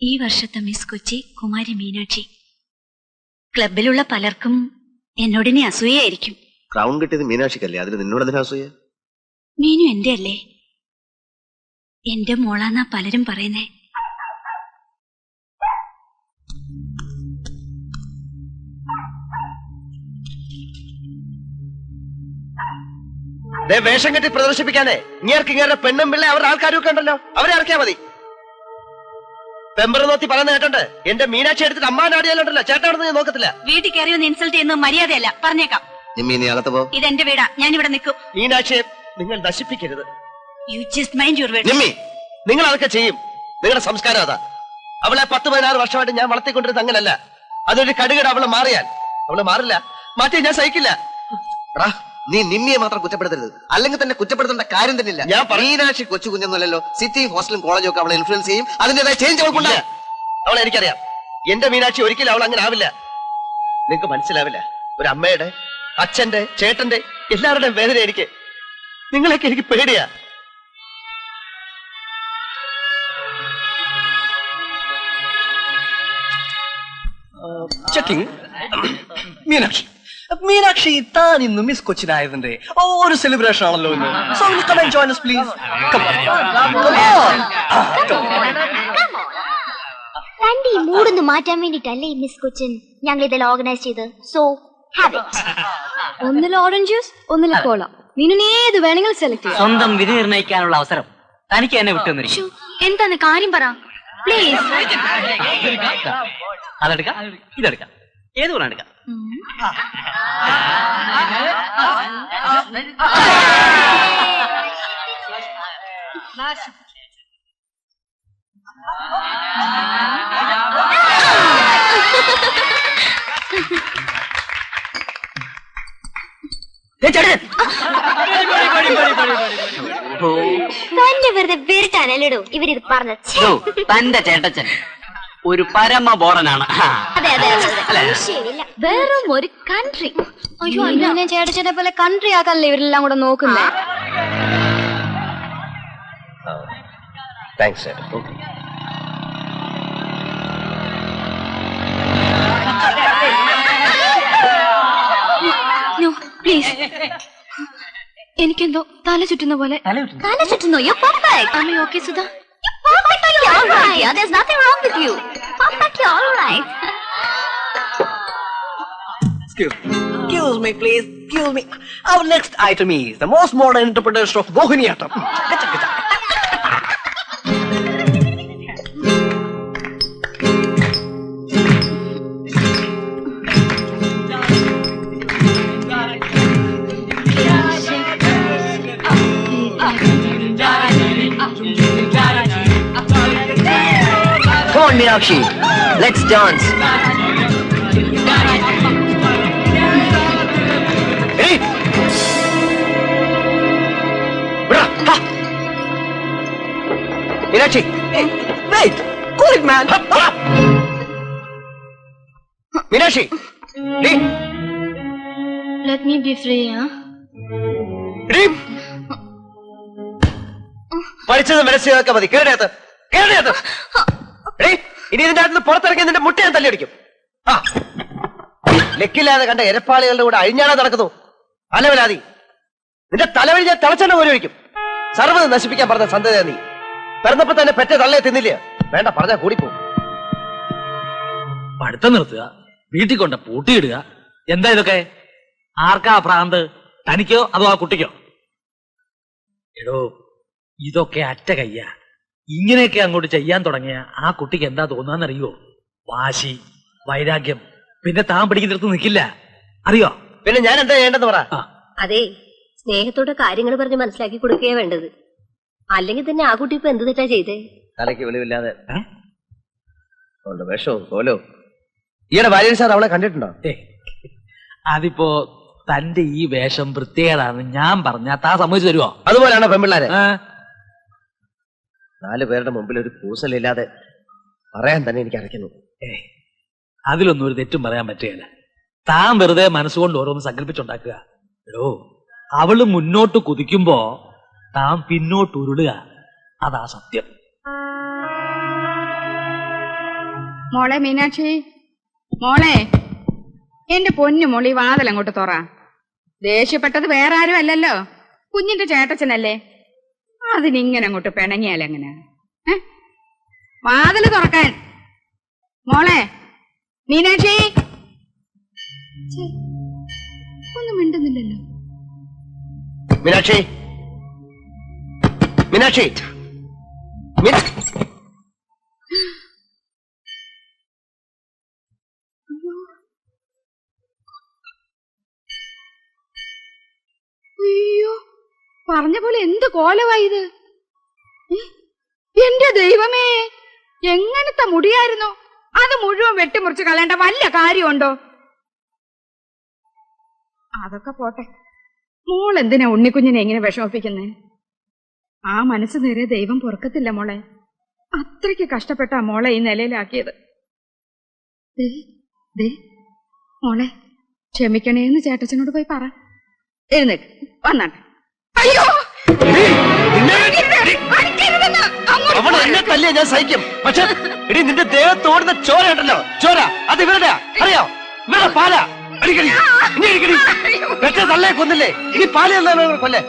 ഈ വർഷത്തെ മിസ് കൊച്ചി കുമാരി മീനാക്ഷി. ക്ലബിലുള്ള പലർക്കും എന്നോടിനെ അസൂയായിരിക്കും. ക്രൗൺ കിട്ടിയത് മീനാക്ഷിക്കല്ലേ, അതിന് നിന്നോട് എന്തിനാ അസൂയ? മീനു എന്റെ അല്ലേ, എന്റെ മോളാന്നാ പലരും പറയുന്നേ. വേഷം കെട്ടി പ്രദർശിപ്പിക്കാനേ ഇങ്ങേർക്ക് പെണ്ണും പിള്ളേ അവരുടെ ആൾക്കാരും ഒക്കെ ഉണ്ടല്ലോ, അവരെ ഇറക്കിയാ മതി. പെമ്പർ നോത്തി പറയുന്ന കേട്ടോണ്ട് എന്റെ മീനാക്ഷി എടുത്തിട്ട് അമ്മാനാടിയാലുണ്ടല്ലോ ചേട്ടാണെന്ന് ഞാൻ നോക്കത്തില്ല. വീട്ടിൽ കയറി ഒന്ന് ഇൻസൾട്ട് ചെയ്യുന്നത് മര്യാദയല്ല, പറഞ്ഞേക്കാം. ഇതെന്റെ വീടാ, ഞാൻ ഇവിടെ നിൽക്കും. മീനാക്ഷിയെ നിങ്ങൾ നശിപ്പിക്കരുത്. You just mind your words. നിങ്ങൾ അതൊക്കെ ചെയ്യും, നിങ്ങളുടെ സംസ്കാരം അതാ. അവളെ 10-16 വർഷമായിട്ട് ഞാൻ വളർത്തിക്കൊണ്ടിരുന്നത് അങ്ങനല്ല. അതൊരു കടുകട അവള് മാറിയാൽ അവള് മാറില്ല, മാറ്റി ഞാൻ സഹിക്കില്ല. നീ നിമ്മിയെ മാത്രം കുറ്റപ്പെടുത്തരുത്, അല്ലെങ്കിൽ തന്നെ കുറ്റപ്പെടുത്തേണ്ട കാര്യം തന്നെ ഇല്ല. ഞാൻ മീനാക്ഷി കൊച്ചു കുഞ്ഞൊന്നുമല്ലോ, സിറ്റി ഹോസ്റ്റലും കോളേജും ഒക്കെ അവളെ ഇൻഫ്ലുവൻസ് ചെയ്യും, അതിന്റേതായ ചേഞ്ച് അവൾക്കുണ്ട്. അവളെ എനിക്കറിയാം. എന്റെ മീനാക്ഷി ഒരിക്കലും അവൾ അങ്ങനെ ആവില്ല. നിങ്ങക്ക് മനസ്സിലാവില്ല. ഒരു അമ്മയുടെ, അച്ഛന്റെ, ചേട്ടന്റെ എല്ലാവരുടെയും വേദന എനിക്ക്, നിങ്ങളെയൊക്കെ എനിക്ക് പേടിയാ. മീനാക്ഷി മീനാക്ഷി താൻ ഇന്ന് മിസ് കൊച്ചിനായതിന്റെ ഒരു സെലിബ്രേഷൻ ആണല്ലോ ഇന്ന്. So will you come and join us please? Come on. തന്റെ മൂടൊന്ന് മാറ്റാൻ വേണ്ടിട്ടല്ലേ മിസ് കൊച്ചിൻ ഞങ്ങൾ ഇതെല്ലാം ഓർഗനൈസ് ചെയ്ത്. So have it. ഒന്നിൽ ഓറഞ്ച് ജ്യൂസ്, ഒന്നിൽ കോള. നിന്നെ ഏത് വേണമെങ്കിലും സെലക്ട് ചെയ്യാം. സ്വന്തം വിധി നിർണ്ണയിക്കാനുള്ള അവസരം തനിക്ക് എന്നെ വിട്ടുവന്നിരിക്കും. എന്താണ് കാര്യം പറ പ്ലീസ്. അതെടുക്കാം, ഇതെടുക്കാം, ഏത് വേണം എടുക്കാം. തന്നെ വെറുതെ വെറുതാനല്ലേടോ ഇവരിത് പറഞ്ഞത്. തന്റെ ചേട്ടച്ചൻ ഒരു പരമ ബോറനാണ്. വെറും ഒരു കൺട്രി. അയ്യോ അന്നെ ചേട്ടച്ചനെ പോലെ കൺട്രി ആക്കാനല്ലേ ഇവരെല്ലാം കൂടെ നോക്കുന്നേ. താങ്ക്സ്. പ്ലീസ്, എനിക്കെന്തോ തല ചുറ്റുന്ന പോലെ. തല ചുറ്റുന്നോ? You're perfect. Am I okay, Sudha? You're perfectly all right. There's nothing wrong with you. Perfectly all right. Excuse me please. Excuse me. Our next item is the most modern interpretation of Mohiniyattam. Come on, Meenakshi. Let's dance. Hey! Meenakshi! Hey, wait! Cool it, man! Meenakshi! Hey! Let me be free, huh? Hey! പഠിച്ചത് മനസ്സിലാക്കാൻ മതി. കേരളത്ത് ഇനി ഇതിന്റെ അകത്ത് പുറത്തിറങ്ങി നിന്റെ മുട്ട ഞാൻ തല്ലിയടിക്കും. ലെക്കില്ലാതെ കണ്ട എരപ്പാളികളുടെ കൂടെ അഴിഞ്ഞാടാ നടക്കുന്നു. അലവലാതി നിന്റെ തലവഴി ഞാൻ തിളച്ചെണ്ണ പോലെ ഒഴിക്കും. സർവ്വത് നശിപ്പിക്കാൻ പറഞ്ഞ സന്തതിയാ നീ. പിറന്നപ്പോ തന്നെ പെറ്റ തള്ളയെ തിന്നില്ല. വേണ്ട പറഞ്ഞാ കൂടിപ്പോവും. പഠിത്തം നിർത്തുക, വീട്ടിൽ കൊണ്ട് പൂട്ടിയിടുക, എന്താ ഇതൊക്കെ? ആർക്കാ ഭ്രാന്ത്? തനിക്കോ അതോ ആ കുട്ടിക്കോ? എടോ, ഇതൊക്കെ അറ്റ കയ്യാ. ഇങ്ങനെയൊക്കെ അങ്ങോട്ട് ചെയ്യാൻ തുടങ്ങിയ ആ കുട്ടിക്ക് എന്താ തോന്നാന്നറിയോ? വാശി, വൈരാഗ്യം. പിന്നെ താൻ പിടിക്കുന്നിടത്ത് നിൽക്കില്ല, അറിയോ? പിന്നെ ഞാൻ എന്താ ചെയ്യേണ്ടെന്ന് പറ. അതെ, സ്നേഹത്തോടെ കാര്യങ്ങൾ പറഞ്ഞ് മനസ്സിലാക്കി കൊടുക്കുകയാ വേണ്ടത്. അല്ലെങ്കിൽ തന്നെ ആ കുട്ടി ഇപ്പൊ എന്ത് തെറ്റാ ചെയ്തേ? തലയ്ക്ക് വെളിവില്ലാതെ വിഷവും കോലോ. ഈയുടെ ഭാര്യ സാർ അവളെ കണ്ടിട്ടുണ്ടോ? അതിപ്പോ തന്റെ ഈ വേഷം പ്രത്യേകതാണ് ഞാൻ പറഞ്ഞാ താ സമ്മതിച്ചു തരുമോ? അതുപോലെയാണോ പെൺപിള്ളാരെ? 4 പേരുടെ മുമ്പിൽ ഒരു കൂസലില്ലാതെ പറയാൻ തന്നെ എനിക്ക് അറയ്ക്കുന്നു. അതിലൊന്നും ഒരു തെറ്റും പറയാൻ പറ്റുകയില്ല. താൻ വെറുതെ മനസ്സുകൊണ്ട് ഓരോന്ന് സങ്കല്പിച്ചുണ്ടാക്കുക. എടോ, അവള് മുന്നോട്ട് കുതിക്കുമ്പോ താൻ പിന്നോട്ട് ഉരുളുക, അതാ സത്യം. മോളെ മീനാക്ഷി, മോളെ, എന്റെ പൊന്നു മോളി വാതിൽ അങ്ങോട്ട് തുറ. ദേഷ്യപ്പെട്ടത് വേറെ ആരും അല്ലല്ലോ, കുഞ്ഞിന്റെ ചേട്ടച്ചനല്ലേ. അതിനിങ്ങനെ അങ്ങോട്ട് പിണങ്ങിയാലെങ്ങനെ? വാതില് തുറക്കാൻ. മോളെ മീനാക്ഷി, ഒന്നും മിണ്ടുന്നില്ലല്ലോ. മീനാക്ഷി, മീനാക്ഷി, അയ്യോ, പറഞ്ഞ പോലെ എന്ത് കോലമായത്! എന്റെ ദൈവമേ, എങ്ങനത്തെ മുടിയായിരുന്നു അത്! മുഴുവൻ വെട്ടിമുറിച്ച് കളയേണ്ട വല്ല കാര്യമുണ്ടോ? അതൊക്കെ പോട്ടെ, മോൾ എന്തിനാ ഉണ്ണിക്കുഞ്ഞിനെ എങ്ങനെ വിഷമിപ്പിക്കുന്നേ? ആ മനസ്സ് നേരെ ദൈവം പൊറുക്കത്തില്ല മോളെ. അത്രയ്ക്ക് കഷ്ടപ്പെട്ട മോളെ ഈ നിലയിലാക്കിയത്. മോളെ ക്ഷമിക്കണേന്ന് ചേട്ടച്ചനോട് പോയി പറ. എഴുന്നേക്ക്, വന്നാട്ടെ. അയ്യോ, അവൾ എന്നെ തല്ലിയ ഞാൻ സഹിക്കും. പക്ഷെ ഇനി നിന്റെ ദേഹത്തോടുന്ന ചോര ഉണ്ടല്ലോ, ചോര അത് ഇവരുടെ അറിയോ? ഇവരുടെ പാല അടിക്കടി, ഇനി അടിക്കടി. പെറ്റ തള്ളേ കൊന്നില്ലേ, ഇനി പാല എന്താണ് കൊല്ലേ?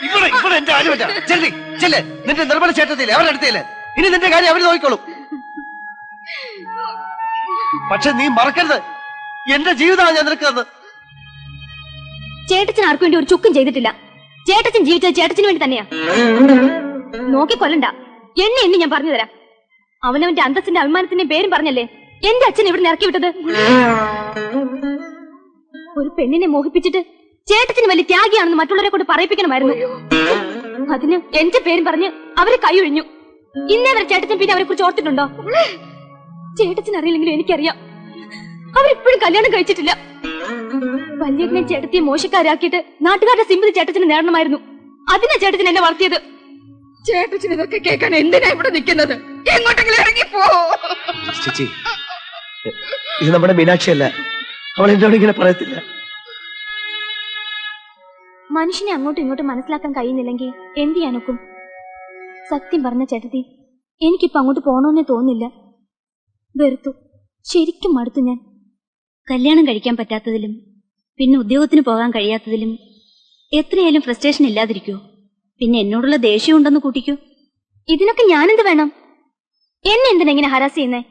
ഇവിടെ എന്റെ ആരുമല്ല. ചെല്ലി ചെല്ലേ, നിന്റെ നിർമ്മല ചേട്ടത്തില്ലേ, അവരുടെ അടുത്തില്ലേ. ഇനി നിന്റെ കാര്യം അവര് നോക്കിക്കോളും. പക്ഷെ നീ മറക്കരുത്, എന്റെ ജീവിതമാണ് ഞാൻ നിനക്ക്. ചേട്ടച്ചൻ ആർക്കും വേണ്ടി ഒരു ചുക്കും ചെയ്തിട്ടില്ല. ചേട്ടച്ചൻ ജീവിച്ചത് ചേട്ടച്ചന് വേണ്ടി തന്നെയാ. നോക്കിക്കൊല്ലണ്ട, എണ്ണി ഞാൻ പറഞ്ഞു തരാം. അവനവന്റെ അന്തസ്സിന്റെ അഭിമാനത്തിന്റെ പേരും പറഞ്ഞല്ലേ എന്റെ അച്ഛൻ ഇവിടെ ഇറക്കി വിട്ടത്. ഒരു പെണ്ണിനെ മോഹിപ്പിച്ചിട്ട് ചേട്ടച്ചന് വലിയ ത്യാഗിയാണെന്ന് മറ്റുള്ളവരെ കൊണ്ട് പറയിപ്പിക്കണമായിരുന്നു. അതിന് എന്റെ പേരും പറഞ്ഞ് അവരെ കൈയൊഴിഞ്ഞു. ഇന്നേ വരെ ചേട്ടച്ചൻ പിന്നെ അവരെ കുറിച്ച് ഓർത്തിട്ടുണ്ടോ? ചേട്ടച്ചൻ അറിയില്ലെങ്കിലും എനിക്കറിയാം. അവരിപ്പോഴും കല്യാണം കഴിച്ചിട്ടില്ല. വല്യേട്ടനെ ചേട്ടത്തിയെ മോശക്കാരാക്കിയിട്ട് നാട്ടുകാരുടെ സിമ്പതി ചേട്ടച്ചന് നേടണമായിരുന്നു. അതിനാ ചേട്ടച്ചൻ എന്നെ വളർത്തിയത്. ചേട്ടച്ചൻ ഇതൊക്കെ കേൾക്കാൻ എന്തിനാ ഇവിടെ നിൽക്കുന്നത്? എങ്ങോട്ടെങ്കിലും ഇറങ്ങിപ്പോ. ചേച്ചി, ഇത് നമ്മുടെ മീനാക്ഷിയല്ല. അവൾ എന്നോട് ഇങ്ങനെ പറയത്തില്ല. മനുഷ്യനെ അങ്ങോട്ടും ഇങ്ങോട്ടും മനസ്സിലാക്കാൻ കഴിയുന്നില്ലെങ്കിൽ എന്ത് ചെയ്യാനൊക്കും? സത്യം പറഞ്ഞ ചേട്ടത്തി, എനിക്കിപ്പോ അങ്ങോട്ട് പോണോന്നേ തോന്നില്ല. വെറുത്തു, ശരിക്കും മടുത്തു ഞാൻ. കല്യാണം കഴിക്കാൻ പറ്റാത്തതിലും പിന്നെ ഉദ്യോഗത്തിന് പോകാൻ കഴിയാത്തതിലും എത്രയായാലും ഫ്രസ്ട്രേഷൻ ഇല്ലാതിരിക്കോ? പിന്നെ എന്നോടുള്ള ദേഷ്യം ഉണ്ടെന്ന് കൂട്ടിക്കോ. ഇതിനൊക്കെ ഞാനെന്ത് വേണം? എന്നെ എന്തിനെങ്ങനെ ഹരാസ് ചെയ്യുന്നേ?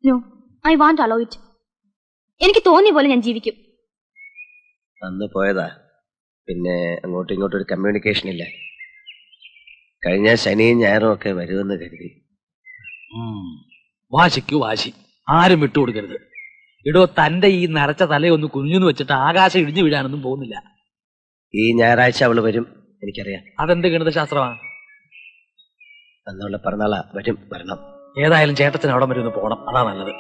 No, I want allow it. എനിക്ക് തോന്നിയ പോലെ ഞാൻ ജീവിക്കും. അന്ന് പോയതാ, പിന്നെ അങ്ങോട്ടും ഇങ്ങോട്ടും ഒരു കമ്മ്യൂണിക്കേഷൻ ഇല്ല. കഴിഞ്ഞ ശനിയും ഞായറും ഒക്കെ വരുമെന്ന് കരുതി. വാശിക്കു വാശി, ആരും വിട്ടുകൊടുക്കരുത്. ഇടോ, തന്റെ ഈ നരച്ച തലയൊന്ന് കുഞ്ഞുന്ന് വെച്ചിട്ട് ആകാശം ഇടിഞ്ഞു വീഴാനൊന്നും പോകുന്നില്ല. ഈ ഞായറാഴ്ച അവള് വരും, എനിക്കറിയാം. അതെന്ത് ഗണിത ശാസ്ത്രമാണ്? അന്നുള്ള പിറന്നാളാ, വരണം. ഏതായാലും ചേട്ടത്തിന് അവിടെ വരെ ഒന്ന് പോണം, അതാ നല്ലത്.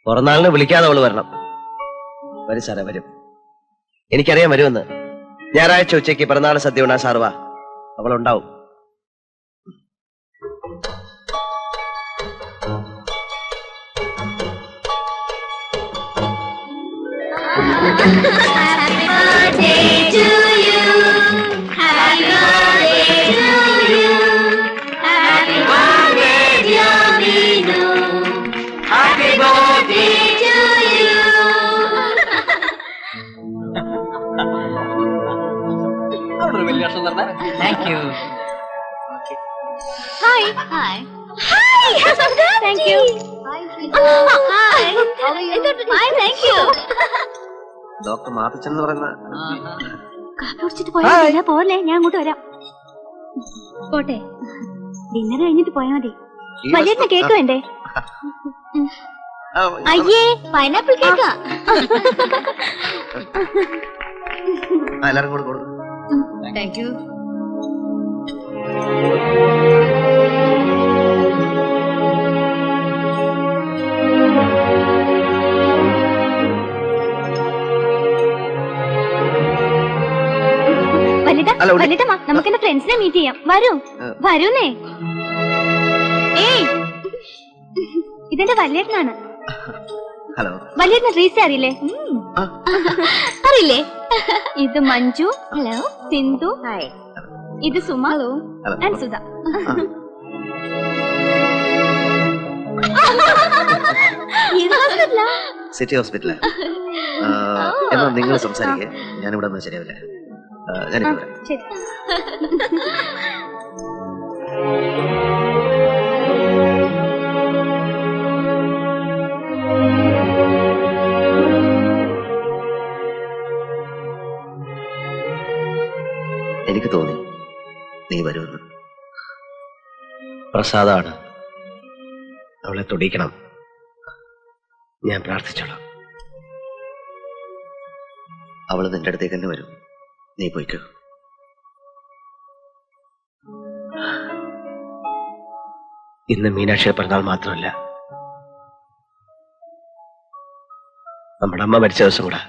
പിറന്നാളിന് വിളിക്കാതെ അവള് വരണം. വരും സാറേ, വരും. എനിക്കറിയാം വരുമെന്ന്. ഞായറാഴ്ച ഉച്ചയ്ക്ക് പിറന്നാൾ സദ്യ ഉണ്ടാ സാർ, വാ, അവളുണ്ടാവും. Happy birthday to you. Happy birthday to you. Happy birthday dear Meenu. Happy birthday to you. Thank you. Hi. Hi. Hi, thank you. Hi. Hi, thank you. Doctor മാതച്ചെന്ന് പറയുന്ന കാപ്പി കുടിച്ചിട്ട് പോയാ പോലെ, ഞാൻ അങ്ങോട്ട് വരാം. പോട്ടെ, ഡിന്നർ കഴിഞ്ഞിട്ട് പോയാ മതി. വലിയ കേക്ക് വേണ്ടേ? അയ്യേ, പൈനാപ്പിൾ കേക്കാ. എല്ലാരും കൂടെ കൊടുക്കും. Thank you. വല്ലിട്ടമ്മ, നമുക്ക് എന്റെ ഫ്രണ്ട്സിനെ മീറ്റ് ചെയ്യാം. വരൂന്നേ. ഏയ്, ഇതെന്റെ വല്യേട്ടനാണ്. ഹലോ. വല്യേട്ടന് റീസ അറിയില്ലേ? അറിയില്ലേ? ഇത് മഞ്ജു. ഹലോ. സിന്ധു. ഹായ്. ഇത് Suma. Hello. And Sudha. City ഹോസ്പിറ്റലാ. എന്നാ നിങ്ങൾ സംസാരിക്കേ, ഞാനിവിടെ ഒന്നും ശരിയാവില്ല. ഞാനിപ്പോ വരാം. എനിക്ക് തോന്നി നീ വരുമെന്ന്. പ്രസാദാണ്, അവളെ തൊടിക്കണം. ഞാൻ പ്രാർത്ഥിച്ചോളാം. അവള് നിന്റെ അടുത്തേക്ക് തന്നെ വരും. നീ പോയിക്കോ. ഇന്ന് മീനാക്ഷിയെ പിറന്നാൾ മാത്രമല്ല, നമ്മുടെ അമ്മ മരിച്ച ദിവസം കൂടെ.